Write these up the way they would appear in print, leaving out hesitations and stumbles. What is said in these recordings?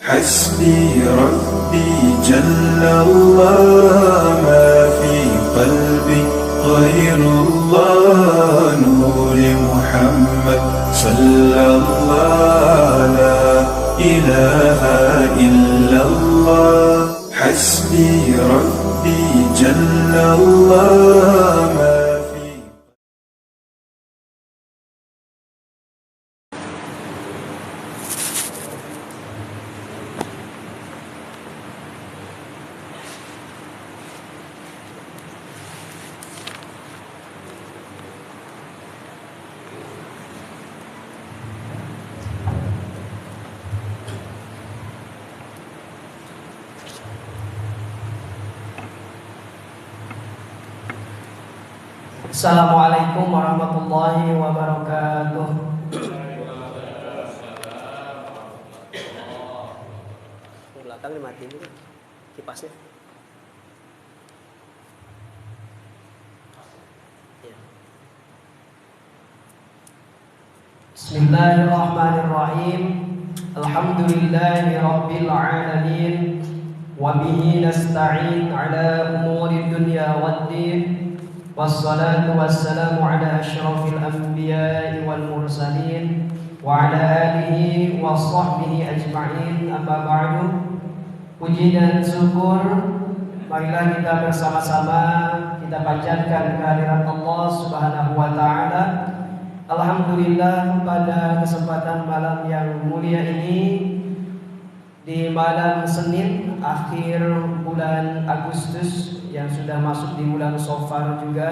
حسبي ربي جل الله ما في قلبي غير الله نور محمد صلى الله لا إله إلا الله حسبي ربي جل الله ما في. Assalamualaikum warahmatullahi wabarakatuh. Belakang dimatiin dulu kipasnya. Bismillahirrahmanirrahim. Alhamdulillahi rabbil alamin. Wa bihi nasta'in ala umuri dunya waddin. Wassalatu wassalamu ala asyrafil anbiya'i wal mursalin wa ala alihi wa sahbihi ajma'in. Amma ba'du. Puji dan syukur marilah kita bersama-sama kita panjatkan kehadirat Allah Subhanahu wa taala. Alhamdulillah pada kesempatan malam yang mulia ini, di malam Senin akhir bulan Agustus yang sudah masuk di bulan Shofar juga,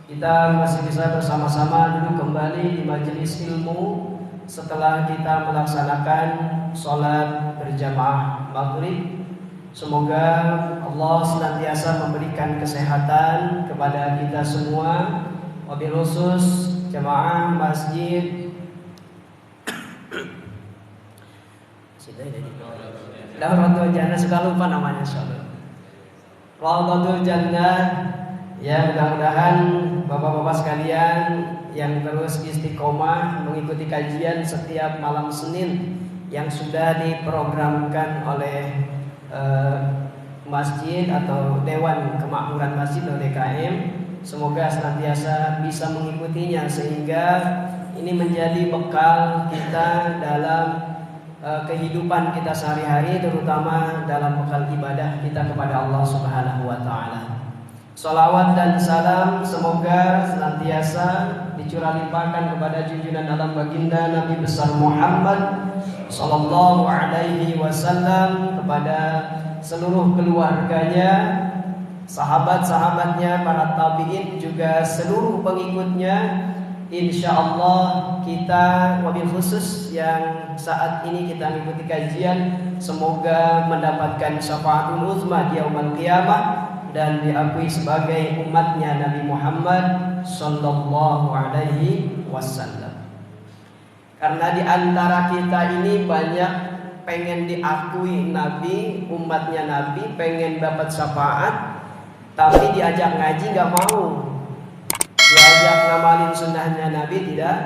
kita masih bisa bersama-sama duduk kembali di majelis ilmu setelah kita melaksanakan sholat berjamaah maghrib. Semoga Allah senantiasa memberikan kesehatan kepada kita semua, wabil khusus jamaah masjid Rawdatul Jannah, suka lupa namanya soalnya. Rawdatul Jannah, ya mudah-mudahan bapak-bapak sekalian yang terus istiqomah mengikuti kajian setiap malam Senin yang sudah diprogramkan oleh masjid atau Dewan Kemakmuran Masjid atau DKM. Semoga senantiasa bisa mengikutinya sehingga ini menjadi bekal kita dalam kehidupan kita sehari-hari, terutama dalam bekal ibadah kita kepada Allah Subhanahu wa taala. Shalawat dan salam semoga senantiasa dicurah limpahkan kepada junjungan alam baginda Nabi besar Muhammad sallallahu alaihi wasallam, kepada seluruh keluarganya, sahabat-sahabatnya, para tabi'in, juga seluruh pengikutnya. Insyaallah kita wabil khusus yang saat ini kita mengikuti kajian, semoga mendapatkan syafaatul uzma di yaumul qiyamah dan diakui sebagai umatnya Nabi Muhammad sallallahu alaihi wasallam. Karena di antara kita ini banyak pengen diakui Nabi, umatnya Nabi, pengen dapat syafaat, tapi diajak ngaji nggak mau, diajak ngamalin sunnahnya Nabi tidak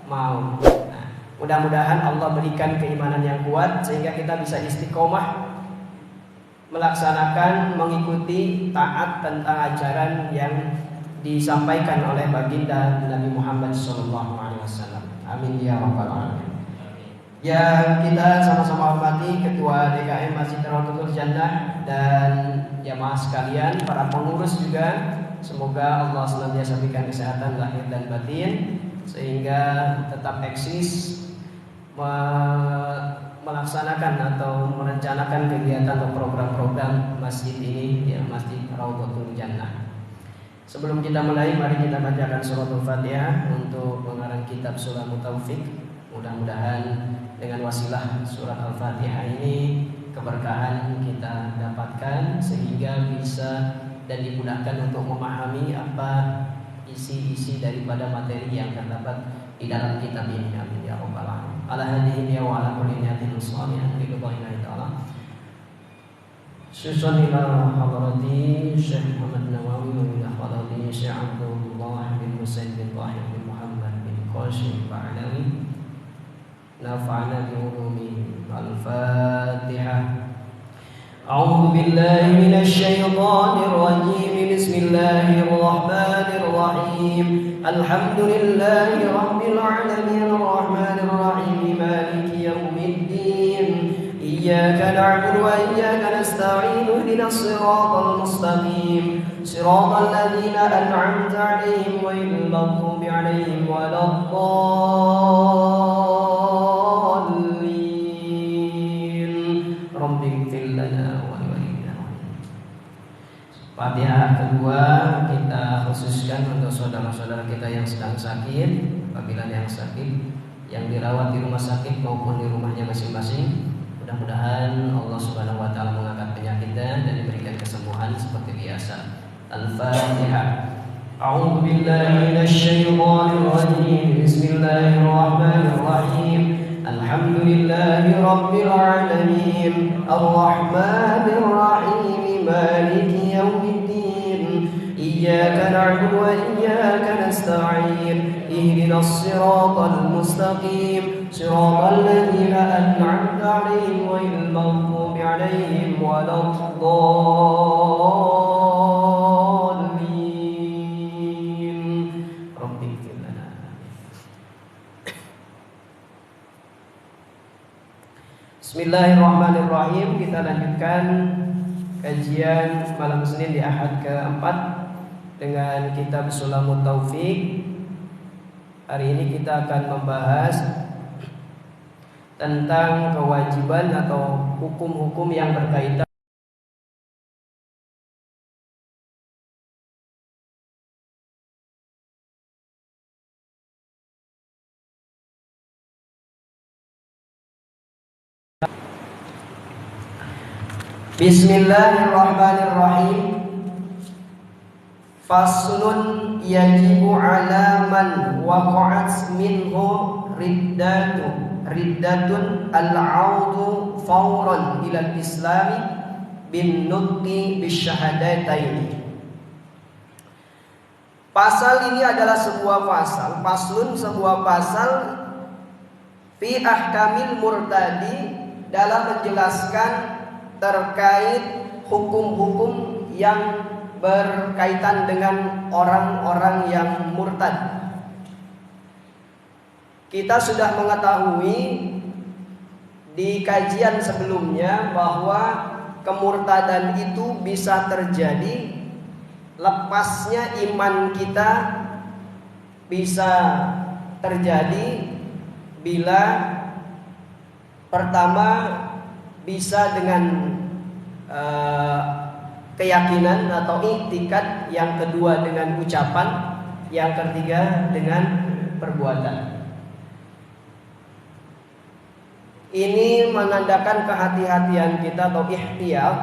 mau. Nah, mudah-mudahan Allah berikan keimanan yang kuat sehingga kita bisa istiqomah melaksanakan, mengikuti, taat tentang ajaran yang disampaikan oleh baginda Nabi Muhammad SAW. Amin ya rabbal alamin. Ya, kita sama-sama hormati Ketua DKM Masjid Rawdatul Jannah dan jamaah sekalian, para pengurus juga. Semoga Allah senantiasa berikan kesehatan lahir dan batin sehingga tetap eksis melaksanakan atau merencanakan kegiatan atau program-program masjid ini, ya, Masjid Rawdatul Jannah. Sebelum kita mulai, mari kita bacakan suratul Fatihah untuk pengarang kitab Surah Taufik. Mudah-mudahan dengan wasilah surat Al-Fatihah ini keberkahan kita dapatkan sehingga bisa dan dimudahkan untuk memahami apa isi-isi daripada materi yang terdapat di dalam kitab ini. Amin ya rabbal alamin. Ala hadihi ya wa ala kulli niyatin shalihatin billahi ta'ala. Syusun ila hadrati Syekh Muhammad Nawawi wa ila hadrati Syekh Abdullah bin Husain bin Tahir bin Muhammad bin Qashim Ba'alawi. Nafa'ana bi ulumi al-Fatiha. بالله من الشيطان الرجيم. بسم الله الرحمن الرحيم. الحمد لله رب العالمين الرحمن الرحيم مالك يوم الدين. إياك نعبد وإياك نستعين اهدنا الصراط المستقيم صراط الذين أنعمت عليهم غير المغضوب عليهم ولا الضالين. رب اغفر لنا ولوالدينا. Fatihah kedua kita khususkan untuk saudara-saudara kita yang sedang sakit, apabila yang sakit yang dirawat di rumah sakit maupun di rumahnya masing-masing. Mudah-mudahan Allah Subhanahu wa taala mengangkat penyakitnya dan diberikan kesembuhan seperti biasa. Al-Fatihah. A'udzu billahi minasy syaithanir rajim. Bismillahirrahmanirrahim. Alhamdulillahi rabbil alamin. Arrahmanir rahim. Maliki yaumiddin. Iyyaka na'budu wa iyyaka nasta'in. Ihdinas siratal mustaqim. Siratal ladzina an'amta 'alaihim ghairil maghdubi 'alaihim waladdallin. Rabbi ighfir lana. Bismillahirrahmanirrahim. Kita lanjutkan kajian malam Senin di Ahad keempat dengan kitab Sulamut Taufik. Hari ini kita akan membahas tentang kewajiban atau hukum-hukum yang berkaitan Bismillahirrahmanirrahim. Faslun yajibu ala man waqa'at minhu riddatun al-'audu fawran ila al-islami bin nutqi bisyahadataini. Pasal ini adalah sebuah pasal, faslun sebuah pasal fi ahkamil murtadi, dalam menjelaskan terkait hukum-hukum yang berkaitan dengan orang-orang yang murtad. Kita sudah mengetahui di kajian sebelumnya bahwa kemurtadan itu bisa terjadi, lepasnya iman kita bisa terjadi bila pertama bisa dengan keyakinan atau i'tikad, yang kedua dengan ucapan, yang ketiga dengan perbuatan. Ini menandakan kehati-hatian kita atau ihtiyat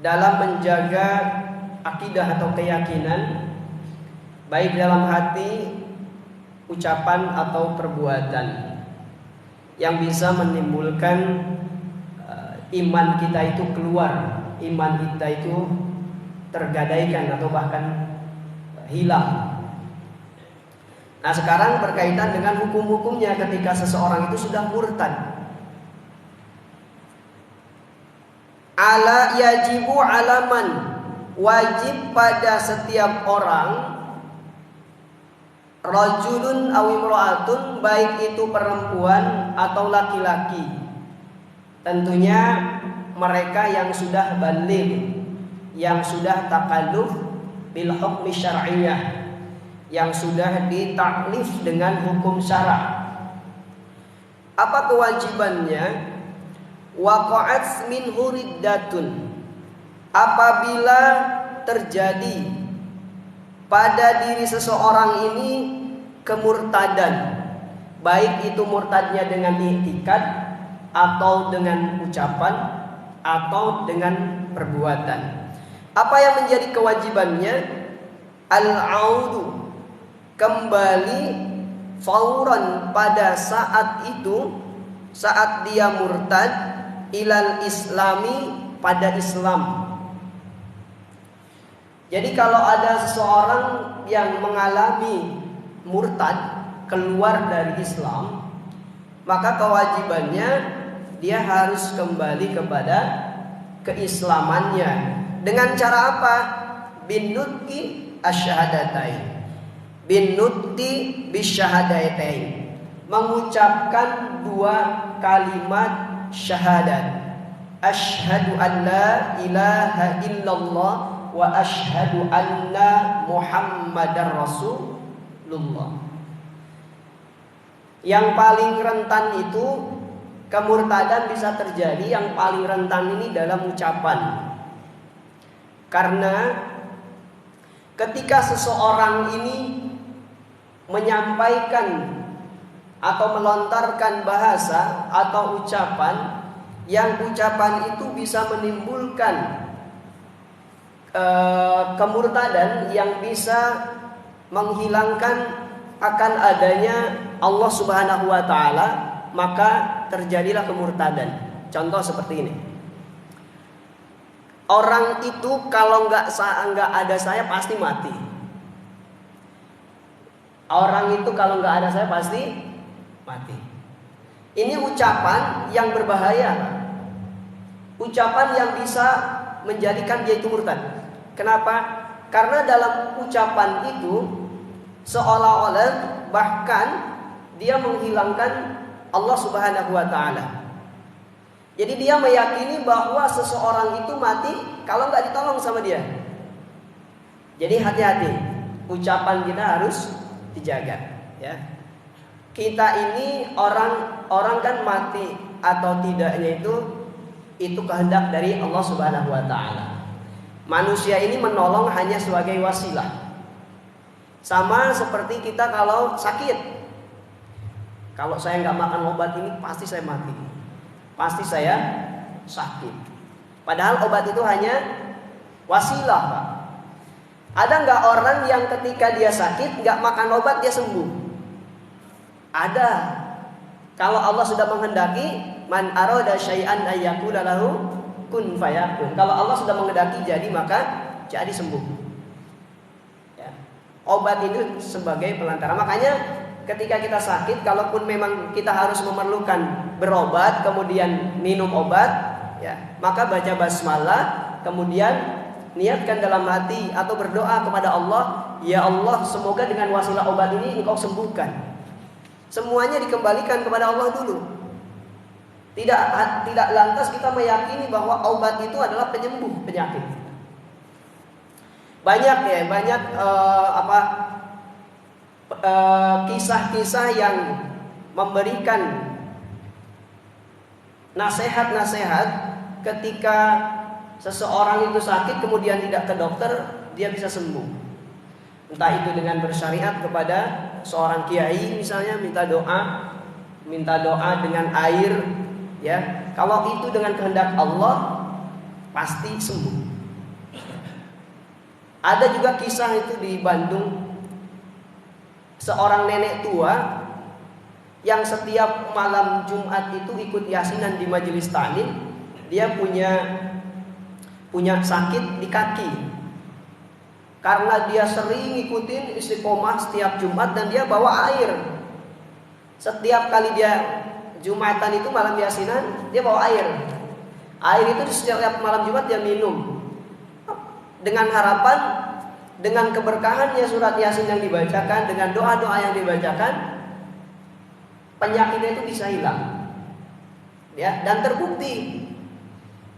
dalam menjaga akidah atau keyakinan, baik dalam hati, ucapan atau perbuatan, yang bisa menimbulkan iman kita itu keluar, iman kita itu tergadaikan atau bahkan hilang. Nah, sekarang berkaitan dengan hukum-hukumnya ketika seseorang itu sudah murtad. Ala yajibu alaman, wajib pada setiap orang, rajulun aw imra'atun, baik itu perempuan atau laki-laki. Tentunya mereka yang sudah baligh, yang sudah takalluf bil hukmi syar'iyyah, yang sudah ditaklif dengan hukum syara'. Apa kewajibannya? Waqa'at minhu riddatun, apabila terjadi pada diri seseorang ini kemurtadan, baik itu murtadnya dengan i'tikad atau dengan ucapan atau dengan perbuatan. Apa yang menjadi kewajibannya? Al-'audu, kembali fauran, pada saat itu, saat dia murtad, ilal islami, pada Islam. Jadi kalau ada seseorang yang mengalami murtad, keluar dari Islam, maka kewajibannya dia harus kembali kepada keislamannya. Dengan cara apa? Binutqi asyhadatain. Binutqi bisyahadatain. Mengucapkan 2 kalimat syahadat. Asyhadu an la ilaha illallah wa asyhadu anna Muhammadar Rasulullah. Yang paling rentan itu kemurtadan bisa terjadi, yang paling rentan ini dalam ucapan. Karena ketika seseorang ini menyampaikan atau melontarkan bahasa atau ucapan, yang ucapan itu bisa menimbulkan kemurtadan, yang bisa menghilangkan akan adanya Allah Subhanahu wa taala, maka terjadilah kemurtadan. Contoh seperti ini. Orang itu kalau nggak ada saya pasti mati. Orang itu kalau nggak ada saya pasti mati. Ini ucapan yang berbahaya. Ucapan yang bisa menjadikan dia itu murtad. Kenapa? Karena dalam ucapan itu seolah-olah bahkan dia menghilangkan Allah Subhanahu wa taala. Jadi dia meyakini bahwa seseorang itu mati kalau nggak ditolong sama dia. Jadi hati-hati, ucapan kita harus dijaga, ya. Kita ini orang kan mati atau tidaknya itu kehendak dari Allah Subhanahu wa taala. Manusia ini menolong hanya sebagai wasilah. Sama seperti kita kalau sakit. Kalau saya nggak makan obat ini pasti saya mati. Pasti saya sakit. Padahal obat itu hanya wasilah, Pak. Ada nggak orang yang ketika dia sakit nggak makan obat dia sembuh? Ada. Kalau Allah sudah menghendaki, man arada syai'an ayyakula lahu kun fayakun. Kalau Allah sudah menghendaki jadi maka jadi sembuh. Ya. Obat itu sebagai pelantara. Makanya ketika kita sakit, kalaupun memang kita harus memerlukan berobat, kemudian minum obat, ya, maka baca basmalah, kemudian niatkan dalam hati atau berdoa kepada Allah, ya Allah, semoga dengan wasilah obat ini Engkau sembuhkan. Semuanya dikembalikan kepada Allah dulu. Tidak lantas kita meyakini bahwa obat itu adalah penyembuh penyakit. Banyak kisah-kisah yang memberikan nasihat-nasihat ketika seseorang itu sakit kemudian tidak ke dokter, dia bisa sembuh. Entah itu dengan bersyariat kepada seorang kiai misalnya, minta doa dengan air, ya. Kalau itu dengan kehendak Allah pasti sembuh. Ada juga kisah itu di Bandung, seorang nenek tua yang setiap malam Jumat itu ikut yasinan di majelis ta'lim. Dia punya sakit di kaki. Karena dia sering ngikutin istiqomah setiap Jumat dan dia bawa air. Setiap kali dia Jumatan itu malam yasinan, dia bawa air. Air itu setiap malam Jumat dia minum. Dengan harapan, dengan keberkahannya surat Yasin yang dibacakan, dengan doa-doa yang dibacakan, penyakitnya itu bisa hilang. Ya, dan terbukti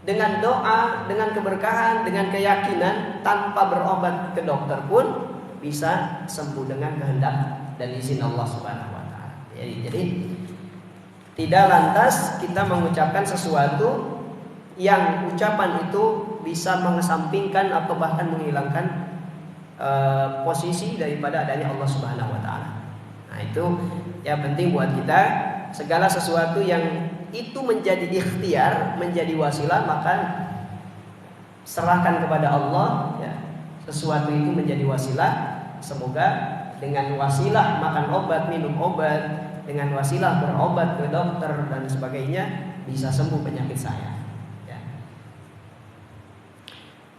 dengan doa, dengan keberkahan, dengan keyakinan, tanpa berobat ke dokter pun bisa sembuh dengan kehendak dan izin Allah Subhanahu wa taala. Jadi tidak lantas kita mengucapkan sesuatu yang ucapan itu bisa mengesampingkan atau bahkan menghilangkan posisi daripada adanya Allah Subhanahu wa taala. Nah, itu yang penting buat kita. Segala sesuatu yang itu menjadi ikhtiar, menjadi wasilah, maka serahkan kepada Allah, ya. Sesuatu itu menjadi wasilah, semoga dengan wasilah makan obat, minum obat, dengan wasilah berobat ke dokter dan sebagainya bisa sembuh penyakit saya.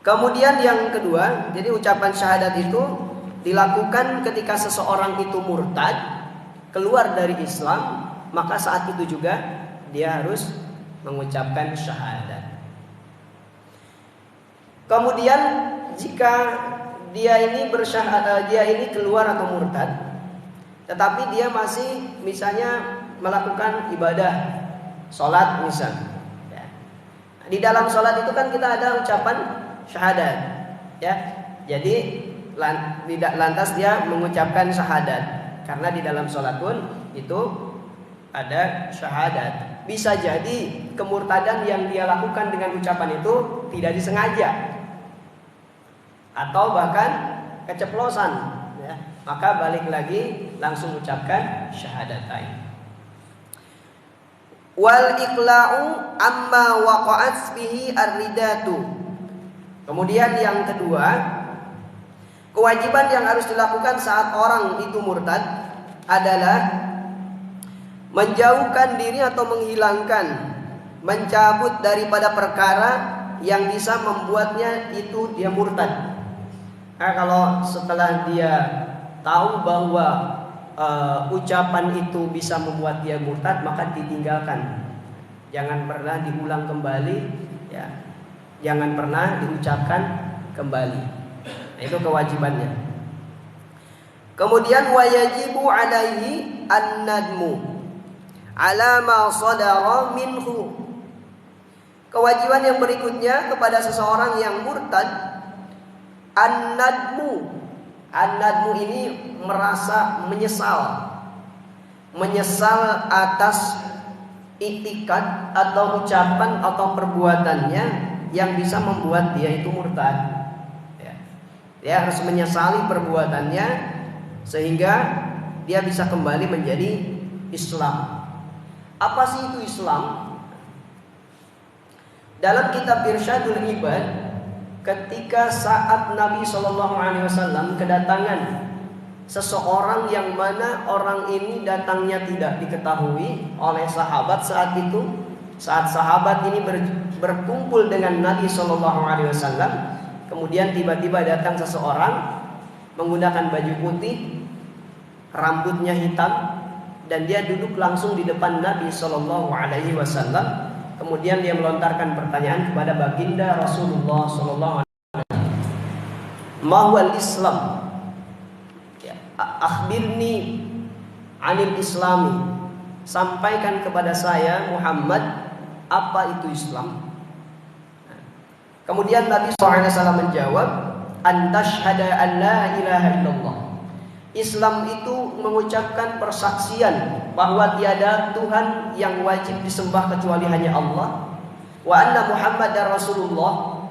Kemudian yang kedua, jadi ucapan syahadat itu dilakukan ketika seseorang itu murtad, keluar dari Islam, maka saat itu juga dia harus mengucapkan syahadat. Kemudian jika dia ini keluar atau murtad, tetapi dia masih misalnya melakukan ibadah sholat misalnya. Di dalam sholat itu kan kita ada ucapan syahadat, ya. Jadi tidak lantas dia mengucapkan syahadat, karena di dalam sholat pun itu ada syahadat. Bisa jadi kemurtadan yang dia lakukan dengan ucapan itu tidak disengaja, atau bahkan keceplosan, ya. Maka balik lagi langsung ucapkan syahadatain. Wal iqla'u amma waqa'at bihi ar-ridatu. Kemudian yang kedua, kewajiban yang harus dilakukan saat orang itu murtad adalah menjauhkan diri atau mencabut daripada perkara yang bisa membuatnya itu dia murtad. Nah, kalau setelah dia tahu bahwa ucapan itu bisa membuat dia murtad, maka ditinggalkan. Jangan pernah diulang kembali, ya. Jangan pernah diucapkan kembali. Nah, itu kewajibannya. Kemudian wayajibu alaihi an-nadmu ala ma sadara minhu. Kewajiban yang berikutnya kepada seseorang yang murtad, an-nadmu. An-nadmu ini merasa menyesal atas iktikad atau ucapan atau perbuatannya yang bisa membuat dia itu murtad, ya. Dia harus menyesali perbuatannya sehingga dia bisa kembali menjadi Islam. Apa sih itu Islam? Dalam kitab Irsyadul Ibad, ketika saat Nabi SAW kedatangan seseorang yang mana orang ini datangnya tidak diketahui oleh sahabat saat itu, saat sahabat ini berkumpul dengan Nabi SAW, kemudian tiba-tiba datang seseorang menggunakan baju putih, rambutnya hitam, dan dia duduk langsung di depan Nabi SAW. Kemudian dia melontarkan pertanyaan kepada baginda Rasulullah SAW. Ma huwal Islam? Ya, akhbirni 'anil Islami. Sampaikan kepada saya Muhammad, apa itu Islam? Kemudian Nabi SAW menjawab, an tashhada an la ilaha illallah. Islam itu mengucapkan persaksian bahwa tiada Tuhan yang wajib disembah kecuali hanya Allah, wa anna Muhammadar Rasulullah,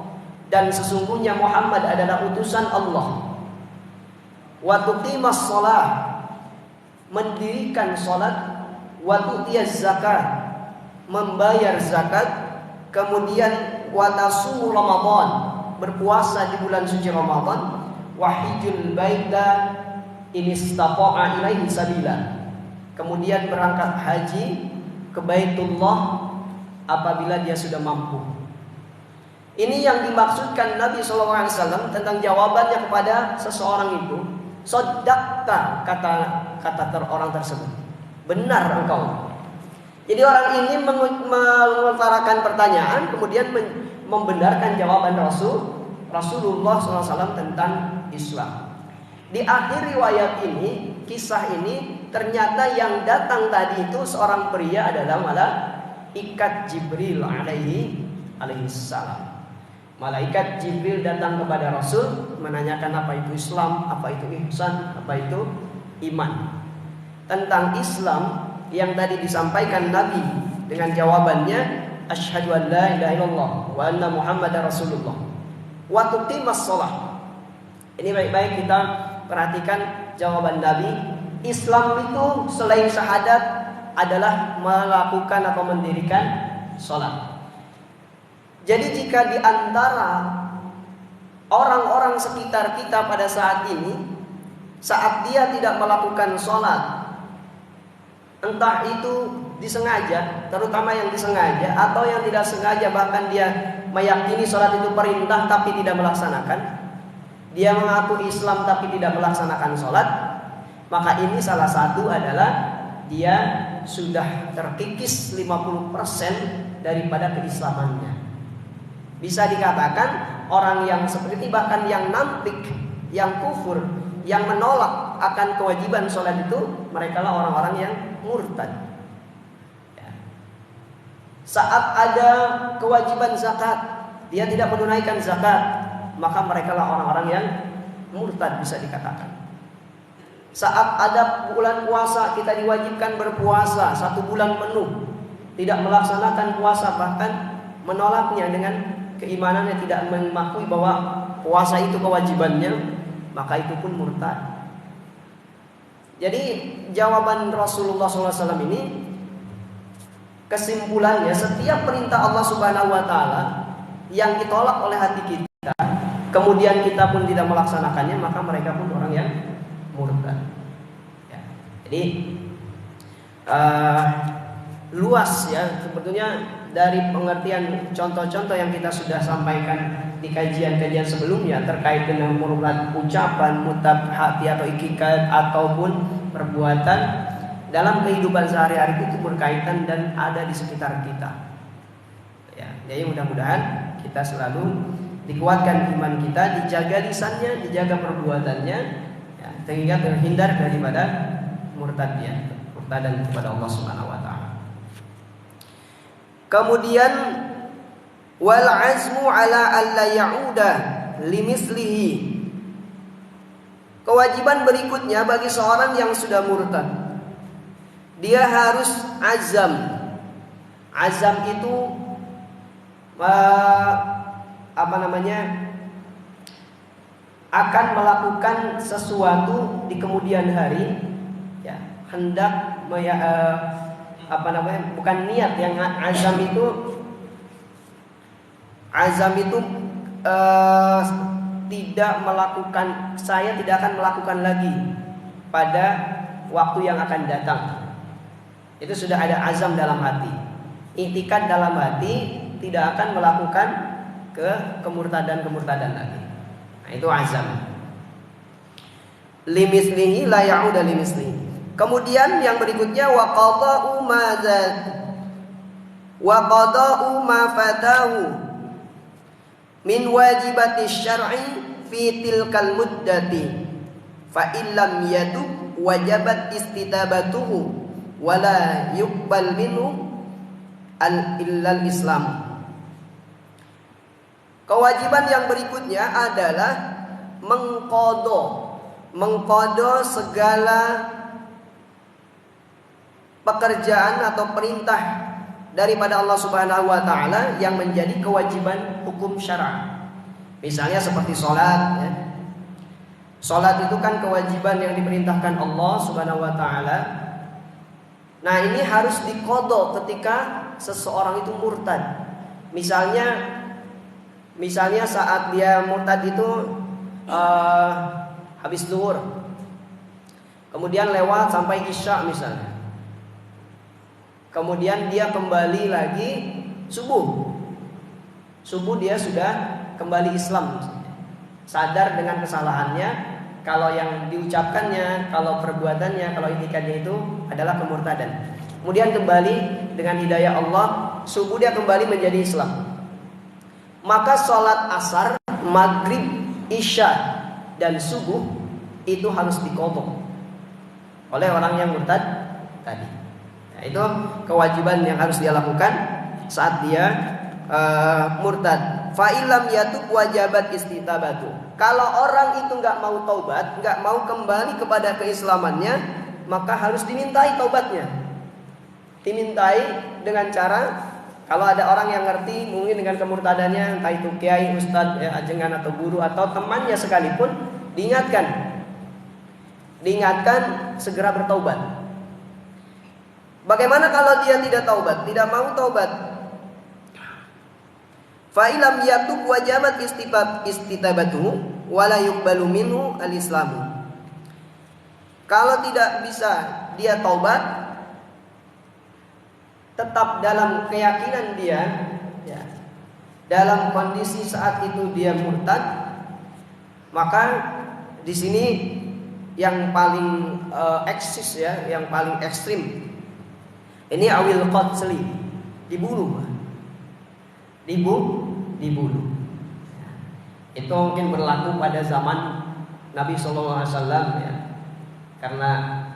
dan sesungguhnya Muhammad adalah utusan Allah, wa tuqimas shalah, mendirikan salat, wa tu'tiyaz zakat, membayar zakat, kemudian wa tasum Ramadan, berpuasa di bulan suci Ramadan, wa hijjul baita in istata'a ilaihi sabila, kemudian berangkat haji ke Baitullah apabila dia sudah mampu. Ini yang dimaksudkan Nabi SAW tentang jawabannya kepada seseorang itu. Shaddaqta, kata orang tersebut, benar engkau. Jadi orang ini mengutarakan pertanyaan, kemudian membenarkan jawaban Rasulullah SAW tentang Islam. Di akhir riwayat ini, kisah ini, ternyata yang datang tadi itu seorang pria adalah malaikat Jibril alaihi salam. Malaikat Jibril datang kepada Rasul menanyakan apa itu Islam, apa itu ihsan, apa itu iman. Tentang Islam yang tadi disampaikan Nabi dengan jawabannya asyhadu an la ilaha illallah wa anna Muhammadar Rasulullah wa tuqimas shalah. Ini baik-baik kita perhatikan jawaban Nabi. Islam itu selain syahadat adalah melakukan atau mendirikan sholat. Jadi jika di antara orang-orang sekitar kita pada saat ini, saat dia tidak melakukan sholat, entah itu disengaja, terutama yang disengaja, atau yang tidak sengaja, bahkan dia meyakini sholat itu perintah tapi tidak melaksanakan, dia mengaku Islam tapi tidak melaksanakan sholat, maka ini salah satu adalah dia sudah terkikis 50% daripada keislamannya. Bisa dikatakan orang yang seperti itu, bahkan yang nampik, yang kufur, yang menolak akan kewajiban sholat itu, mereka lah orang-orang yang murtad. Ya. Saat ada kewajiban zakat, dia tidak menunaikan zakat, maka mereka lah orang-orang yang murtad, bisa dikatakan. Saat ada bulan puasa, kita diwajibkan berpuasa 1 bulan penuh, tidak melaksanakan puasa, bahkan menolaknya dengan keimanannya, tidak mengakui bahwa puasa itu kewajibannya, maka itu pun murtad. Jadi jawaban Rasulullah SAW ini, kesimpulannya, setiap perintah Allah Subhanahu wa Ta'ala yang ditolak oleh hati kita, kemudian kita pun tidak melaksanakannya, maka mereka pun orang yang murtad. Ya. Jadi luas ya sebetulnya dari pengertian contoh-contoh yang kita sudah sampaikan di kajian-kajian sebelumnya terkait dengan murtad ucapan, murtad hati atau ikikat ataupun perbuatan dalam kehidupan sehari-hari itu berkaitan dan ada di sekitar kita. Ya, jadi mudah-mudahan kita selalu dikuatkan iman kita, dijaga lisannya, dijaga perbuatannya, ya, sehingga terhindar daripada murtadan kepada Allah Subhanahu wa Ta'ala. Kemudian wal azmu ala alla ya'uda limislihi. Kewajiban berikutnya bagi seorang yang sudah murtad, dia harus azam. Azam itu akan melakukan sesuatu di kemudian hari, ya, hendak bukan niat. Yang azam itu tidak melakukan, saya tidak akan melakukan lagi pada waktu yang akan datang. Itu sudah ada azam dalam hati, i'tikad dalam hati, tidak akan melakukan kemurtadan lagi. Nah, itu azam. Limislihi la ya'uda limislihi. Kemudian yang berikutnya wa qada'u ma fatahu min wajibati syar'i fi tilkal muddati fa illam yatub wajabat istitabatuhu wala yuqbal minhu illal Islam. Kewajiban yang berikutnya adalah mengqadha segala pekerjaan atau perintah daripada Allah Subhanahu wa Ta'ala yang menjadi kewajiban hukum syara'. Misalnya seperti sholat, ya. Sholat itu kan kewajiban yang diperintahkan Allah Subhanahu wa Ta'ala. Nah, ini harus diqadha ketika seseorang itu murtad. Misalnya saat dia murtad itu habis zuhur, kemudian lewat sampai isya misalnya, kemudian dia kembali lagi subuh dia sudah kembali Islam, sadar dengan kesalahannya, kalau yang diucapkannya, kalau perbuatannya, kalau i'tikadnya itu adalah kemurtadan. Kemudian kembali dengan hidayah Allah, subuh dia kembali menjadi Islam. Maka sholat asar, maghrib, isya, dan subuh itu harus diqadha oleh orang yang murtad tadi. Nah, itu kewajiban yang harus dia lakukan saat dia murtad. Fa illam yatub wajabat istitabatu. Kalau orang itu nggak mau taubat, nggak mau kembali kepada keislamannya, maka harus dimintai taubatnya. Dimintai dengan cara, kalau ada orang yang ngerti mungkin dengan kemurtadannya, entah itu kiai, ustadz, ya, ajengan atau guru atau temannya sekalipun, diingatkan segera bertaubat. Bagaimana kalau dia tidak taubat, tidak mau taubat? Fa ilam yatub wajabat istitabatu wala yuqbalu minhu al-islamu. Kalau tidak bisa dia taubat, tetap dalam keyakinan dia, ya, dalam kondisi saat itu dia murtad, maka di sini yang paling eksis, ya, yang paling ekstrim, ini awil qatli, dibunuh. Itu mungkin berlaku pada zaman Nabi SAW ya. Karena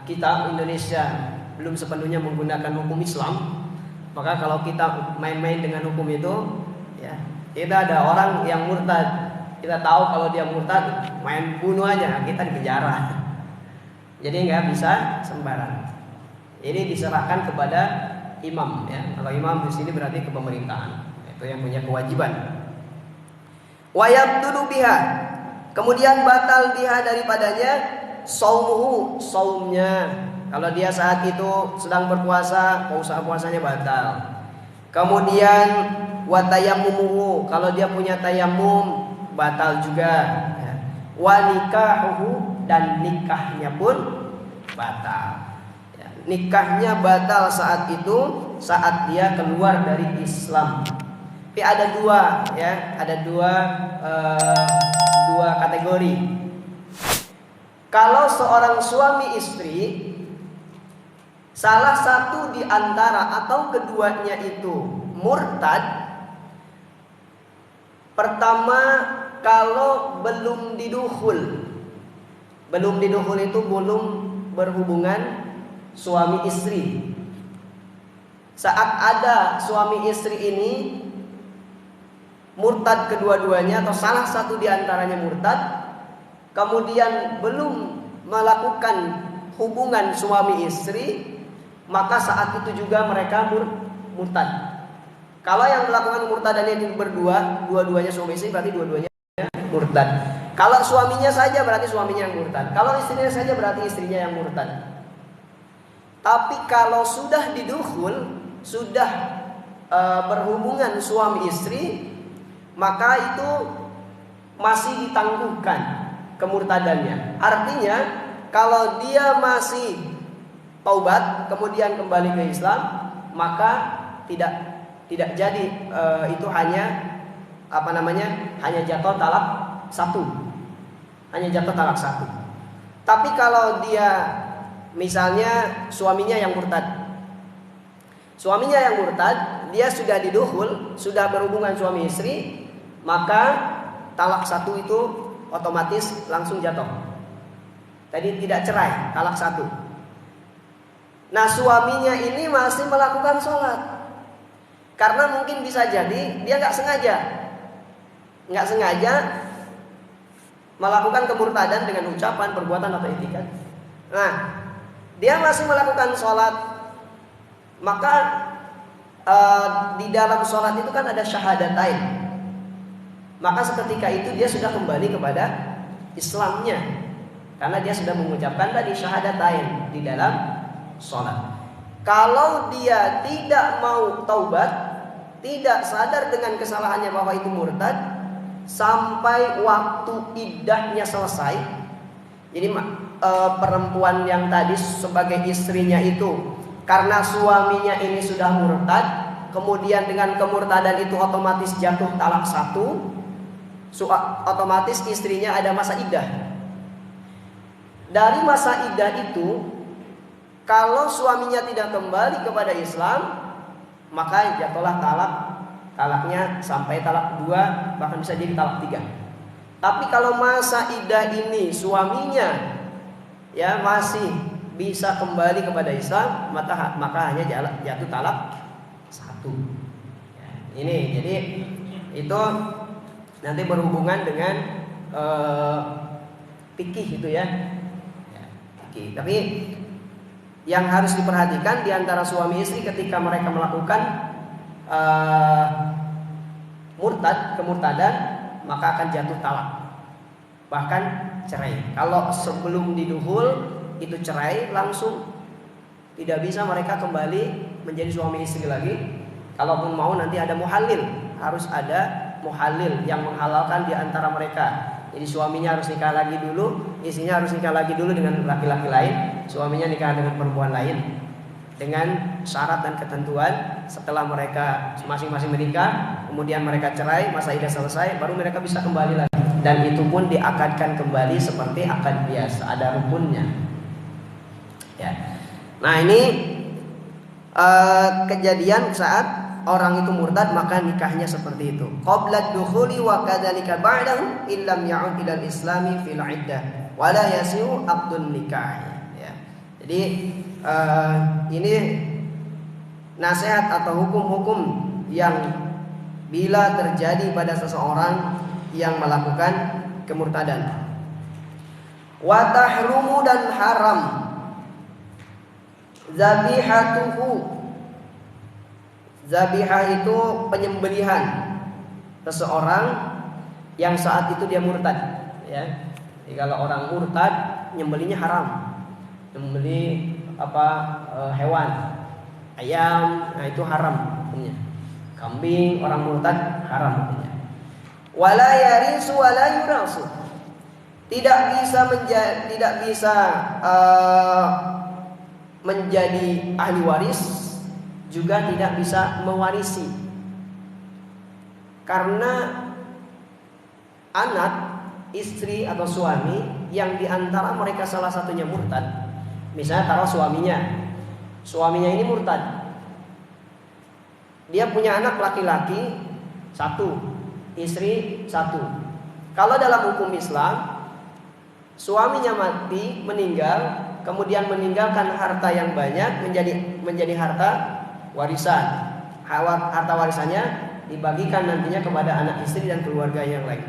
kita Indonesia belum sepenuhnya menggunakan hukum Islam, maka kalau kita main-main dengan hukum itu ya, kita ada orang yang murtad, kita tahu kalau dia murtad, main bunuh aja, kita di penjara. Jadi nggak bisa sembarang. Ini diserahkan kepada imam ya. Kalau imam di sini berarti ke pemerintahan. Itu yang punya kewajiban. Wa yabtulu biha. Kemudian batal biha daripadanya saumuhu, saumnya. Kalau dia saat itu sedang berpuasa, puasanya batal. Kemudian wa tayammumuhu, kalau dia punya tayammum batal juga. Wa nikahuhu, dan nikahnya pun batal. Nikahnya batal saat itu, saat dia keluar dari Islam. Tapi ada dua ya, ada dua kategori. Kalau seorang suami istri, salah satu di antara atau keduanya itu murtad, pertama kalau belum didukhul. Belum didukhul itu belum berhubungan suami istri. Saat ada suami istri ini murtad kedua-duanya atau salah satu di antaranya murtad, kemudian belum melakukan hubungan suami istri, maka saat itu juga mereka murtad. Kalau yang melakukan murtadan itu berdua, dua-duanya suami istri, berarti dua-duanya murtad. Kalau suaminya saja berarti suaminya yang murtad. Kalau istrinya saja berarti istrinya yang murtad. Tapi kalau sudah didukhul, sudah berhubungan suami istri, maka itu masih ditangguhkan kemurtadannya. Artinya kalau dia masih taubat kemudian kembali ke Islam, maka tidak jadi itu hanya hanya jatuh talak satu, hanya jatuh talak satu. Tapi kalau dia misalnya suaminya yang murtad, dia sudah didukhul, sudah berhubungan suami istri, maka talak satu itu otomatis langsung jatuh. Tadi tidak cerai, talak satu. Nah suaminya ini masih melakukan sholat, karena mungkin bisa jadi dia nggak sengaja melakukan kemurtadan dengan ucapan, perbuatan atau etikat. Nah dia masih melakukan sholat, maka di dalam sholat itu kan ada syahadatain. Maka seketika itu dia sudah kembali kepada Islamnya, karena dia sudah mengucapkan tadi syahadatain di dalam sholat. Kalau dia tidak mau taubat, tidak sadar dengan kesalahannya bahwa itu murtad, sampai waktu iddahnya selesai. Jadi perempuan yang tadi sebagai istrinya itu, karena suaminya ini sudah murtad, kemudian dengan kemurtadan itu otomatis jatuh talak satu, otomatis istrinya ada masa iddah. Dari masa iddah itu, kalau suaminya tidak kembali kepada Islam, maka jatuhlah talaknya sampai talak 2, bahkan bisa jadi talak 3. Tapi kalau masa iddah ini suaminya ya masih bisa kembali kepada Islam, maka hanya jatuh talak 1. Ya, ini jadi itu nanti berhubungan dengan fikih itu ya. Fikih. Tapi yang harus diperhatikan di antara suami istri ketika mereka melakukan kemurtadan, maka akan jatuh talak, bahkan cerai. Kalau sebelum didukhul itu cerai langsung, tidak bisa mereka kembali menjadi suami istri lagi. Kalaupun mau nanti ada muhalil, harus ada muhalil yang menghalalkan di antara mereka. Jadi suaminya harus nikah lagi dulu, istrinya harus nikah lagi dulu dengan laki-laki lain, suaminya nikah dengan perempuan lain, dengan syarat dan ketentuan. Setelah mereka masing-masing menikah, kemudian mereka cerai, masa iddah selesai, baru mereka bisa kembali lagi. Dan itu pun diakadkan kembali seperti akad biasa, ada rukunnya. Ya. Nah ini kejadian saat orang itu murtad maka nikahnya seperti itu. Qabla dukhuli wa kadzalika ba'dahu illam ya'ud ilal islami fil iddah wa la yasihu aqdun nikah. Ya. Jadi ini nasihat atau hukum-hukum yang bila terjadi pada seseorang yang melakukan kemurtadan. Wa tahrumu dan haram zabihatuhu. Zabihah itu penyembelihan seseorang yang saat itu dia murtad, ya. Jadi kalau orang murtad nyembelihnya haram. Nyembelih hewan, ayam, nah itu haram hukumnya. Kambing orang murtad haram hukumnya. Wala yarisu wala yurasu. Tidak bisa menjadi ahli waris, juga tidak bisa mewarisi. Karena anak, istri atau suami yang diantara mereka salah satunya murtad, misalnya taruh suaminya ini murtad, dia punya anak laki-laki 1, istri 1. Kalau dalam hukum Islam, suaminya mati, meninggal, kemudian meninggalkan harta yang banyak menjadi harta warisan. Harta warisannya dibagikan nantinya kepada anak istri dan keluarga yang lain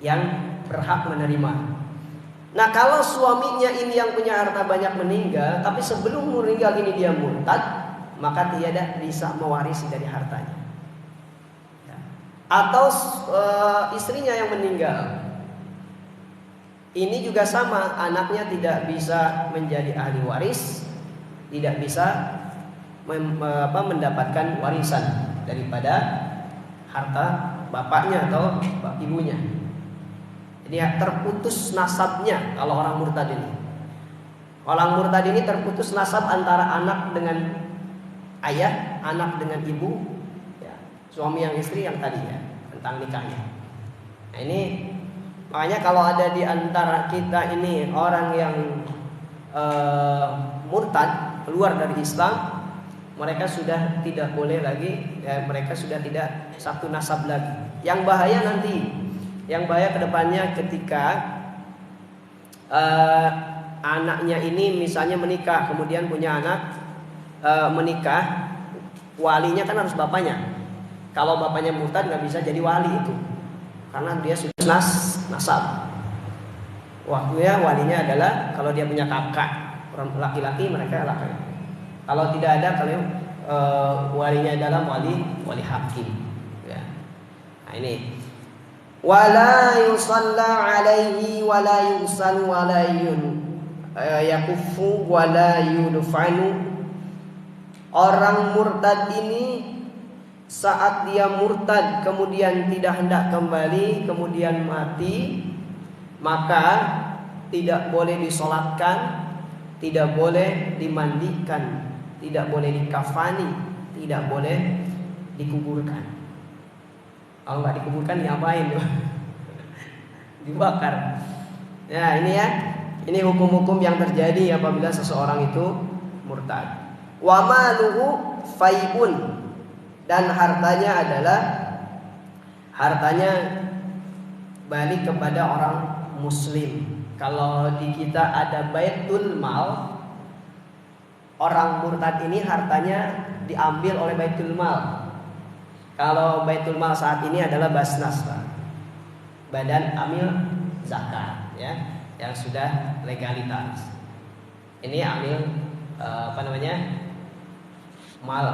yang berhak menerima. Nah, kalau suaminya ini yang punya harta banyak meninggal, tapi sebelum meninggal ini dia murtad, maka tiada bisa mewarisi dari hartanya. Atau istrinya yang meninggal, ini juga sama, anaknya tidak bisa menjadi ahli waris, tidak bisa mendapatkan warisan daripada harta bapaknya atau ibunya. Jadi terputus nasabnya kalau orang murtad ini. Orang murtad ini terputus nasab antara anak dengan ayah, anak dengan ibu, ya, suami yang istri yang tadi ya, tentang nikahnya. Nah ini makanya kalau ada di antara kita ini orang yang murtad, keluar dari Islam, mereka sudah tidak boleh lagi, ya, mereka sudah tidak satu nasab lagi. Yang bahaya nanti, yang bahaya kedepannya ketika anaknya ini misalnya menikah, kemudian punya anak menikah, walinya kan harus bapaknya. Kalau bapaknya murtad nggak bisa jadi wali itu, karena dia sudah nasab. Waktunya walinya adalah kalau dia punya kakak orang laki-laki, mereka laki-laki. Kalau tidak ada, kalau walinya adalah wali hakim. Ya. Nah ini. Wala yusalla alaihi wala yusalu wala yakufu wala yudfanu. Orang murtad ini saat dia murtad kemudian tidak hendak kembali, kemudian mati, maka tidak boleh disolatkan, tidak boleh dimandikan, tidak boleh dikafani, tidak boleh dikuburkan. Kalau nggak dikuburkan diapain? Dibakar. Ya ini ya, ini hukum-hukum yang terjadi apabila seseorang itu murtad. Wa maluhu fai'un, dan hartanya balik kepada orang muslim. Kalau di kita ada baitul mal, orang murtad ini hartanya diambil oleh baitul mal. Kalau baitul mal saat ini adalah Basnas, Pak. Badan amil zakat, ya, yang sudah legalitas. Ini amil mal,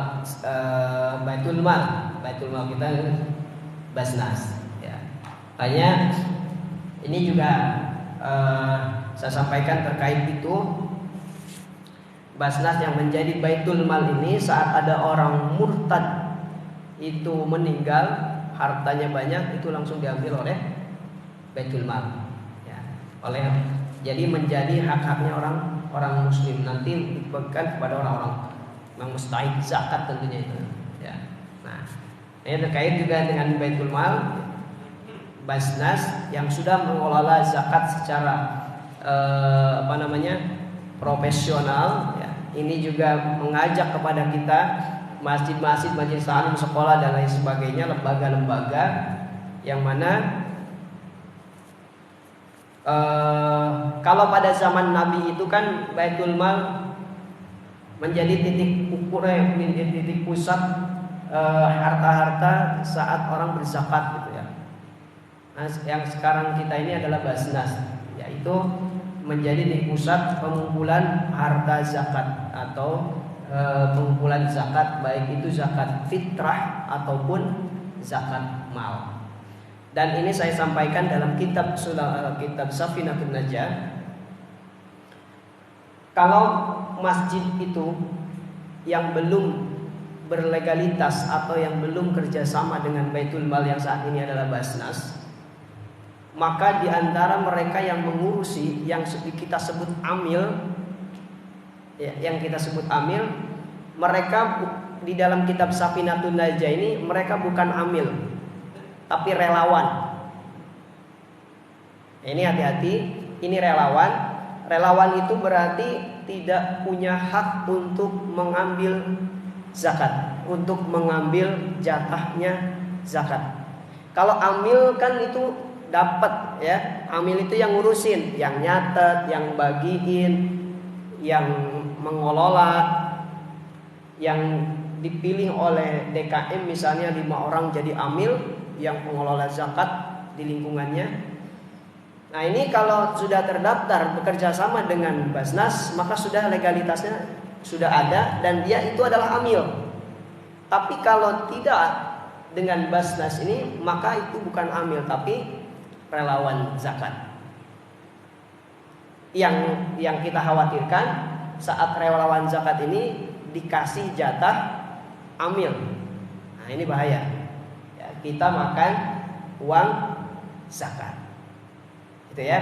baitul mal kita Basnas, ya. Makanya ini juga saya sampaikan terkait itu. Basnas yang menjadi baitul mal ini saat ada orang murtad itu meninggal, hartanya banyak, itu langsung diambil oleh baitul mal, ya, jadi menjadi hak-haknya orang muslim, nanti dibagikan kepada orang-orang yang mustahik zakat tentunya itu, ya. Nah, ini terkait juga dengan baitul mal, Basnas yang sudah mengelola zakat secara profesional, ya. Ini juga mengajak kepada kita masjid-masjid, majelis taklim, sekolah dan lain sebagainya, lembaga-lembaga yang mana kalau pada zaman Nabi itu kan Baitul Mal menjadi titik ukur, titik pusat harta-harta saat orang berzakat gitu ya. Nah, yang sekarang kita ini adalah Basnas, yaitu menjadi titik pusat pengumpulan harta zakat atau pengumpulan zakat, baik itu zakat fitrah ataupun zakat mal. Dan ini saya sampaikan dalam kitab Safinatun Najah. Kalau masjid itu yang belum berlegalitas atau yang belum kerjasama dengan Baitul Mal yang saat ini adalah Basnas, maka di antara mereka yang mengurusi yang kita sebut amil, yang kita sebut amil, mereka di dalam kitab Safinatun Najah ini mereka bukan amil, tapi relawan. Ini hati-hati, ini relawan. Relawan itu berarti tidak punya hak untuk mengambil zakat, untuk mengambil jatahnya zakat. Kalau amil kan itu dapat ya, amil itu yang ngurusin, yang nyatet, yang bagiin, yang mengelola, yang dipilih oleh DKM misalnya 5 orang jadi amil yang pengelola zakat di lingkungannya. Nah ini kalau sudah terdaftar bekerja sama dengan Basnas, maka sudah legalitasnya sudah ada dan dia itu adalah amil. Tapi kalau tidak dengan Basnas ini, maka itu bukan amil tapi relawan zakat. Yang kita khawatirkan saat relawan zakat ini dikasih jatah amil. Nah ini bahaya ya, kita makan uang zakat gitu ya.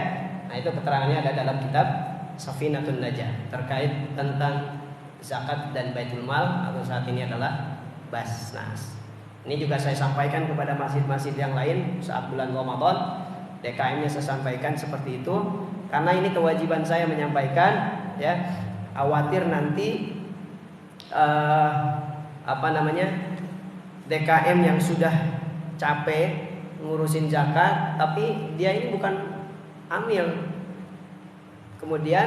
Nah itu keterangannya ada dalam kitab Safinatun Najah terkait tentang zakat dan Baitul Mal atau saat ini adalah Basnas. Ini juga saya sampaikan kepada masjid-masjid yang lain saat bulan Ramadan. DKM-nya saya sampaikan seperti itu karena ini kewajiban saya menyampaikan ya. Khawatir nanti DKM yang sudah capek ngurusin zakat tapi dia ini bukan amil. Kemudian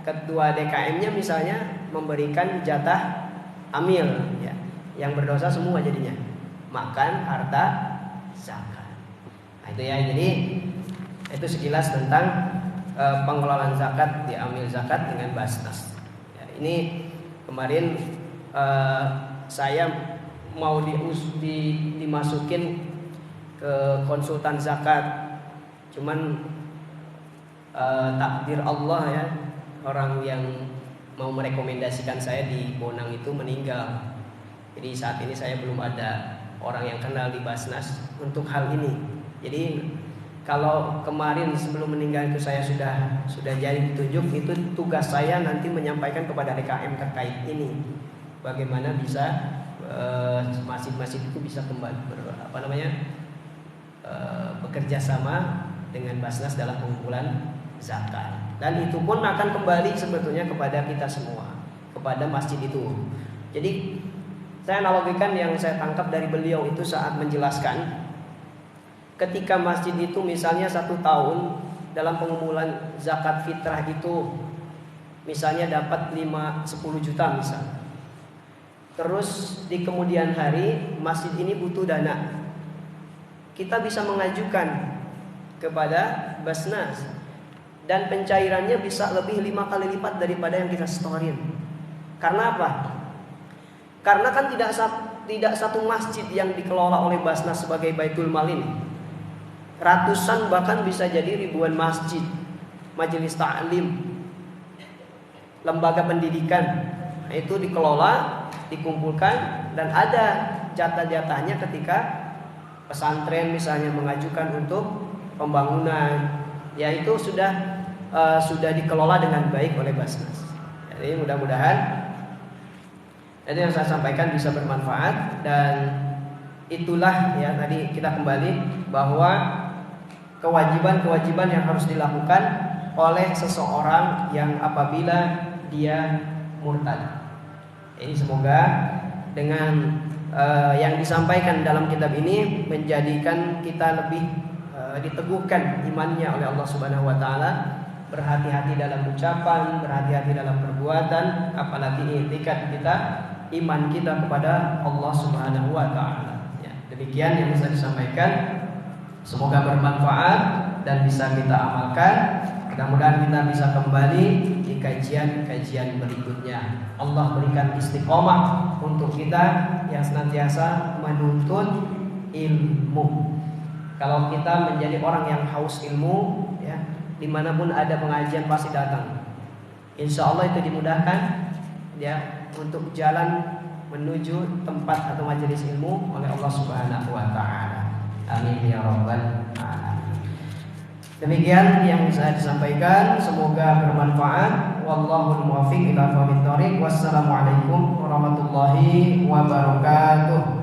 ketua DKM-nya misalnya memberikan jatah amil ya. Yang berdosa semua jadinya makan harta zakat. Nah, itu ya. Jadi itu sekilas tentang pengelolaan zakat, diambil zakat dengan Basnas. Ya, ini kemarin saya mau dimasukin ke konsultan zakat, cuman takdir Allah ya, orang yang mau merekomendasikan saya di Bonang itu meninggal. Jadi saat ini saya belum ada orang yang kenal di Basnas untuk hal ini. Jadi kalau kemarin sebelum meninggal itu saya sudah jadi ditunjuk, itu tugas saya nanti menyampaikan kepada DKM terkait ini. Bagaimana bisa masjid-masjid itu bisa kembali bekerja sama dengan Basnas dalam pengumpulan zakat. Dan itu pun akan kembali sebetulnya kepada kita semua, kepada masjid itu. Jadi saya analogikan yang saya tangkap dari beliau itu saat menjelaskan, ketika masjid itu misalnya 1 tahun dalam pengumpulan zakat fitrah itu misalnya dapat 5-10 juta misalnya. Terus di kemudian hari masjid ini butuh dana, kita bisa mengajukan kepada Basnas dan pencairannya bisa lebih 5 kali lipat daripada yang kita setorin. Karena apa? Karena kan tidak satu masjid yang dikelola oleh Basnas sebagai Baitul Mal ini. Ratusan bahkan bisa jadi ribuan masjid, majelis taklim, lembaga pendidikan. Nah, itu dikelola, dikumpulkan dan ada jatah-jatahnya ketika pesantren misalnya mengajukan untuk pembangunan, ya itu sudah dikelola dengan baik oleh Basnas. Jadi mudah-mudahan itu yang saya sampaikan bisa bermanfaat, dan itulah ya tadi kita kembali bahwa kewajiban-kewajiban yang harus dilakukan oleh seseorang yang apabila dia murtad. Ini semoga dengan yang disampaikan dalam kitab ini menjadikan kita lebih diteguhkan imannya oleh Allah Subhanahu wa taala, berhati-hati dalam ucapan, berhati-hati dalam perbuatan, apalagi i'tikad kita, iman kita kepada Allah Subhanahu wa taala. Ya, demikian yang bisa disampaikan. Semoga bermanfaat dan bisa kita amalkan. Mudah-mudahan kita bisa kembali di kajian-kajian berikutnya. Allah berikan istiqomah untuk kita yang senantiasa menuntut ilmu. Kalau kita menjadi orang yang haus ilmu, ya, dimanapun ada pengajian pasti datang. Insya Allah itu dimudahkan, ya, untuk jalan menuju tempat atau majelis ilmu oleh Allah Subhanahu wa taala. Amin ya rabbal alamin. Demikian yang bisa disampaikan, semoga bermanfaat. Wallahul muwaffiq ila aqwamit thoriq. Wassalamualaikum warahmatullahi wabarakatuh.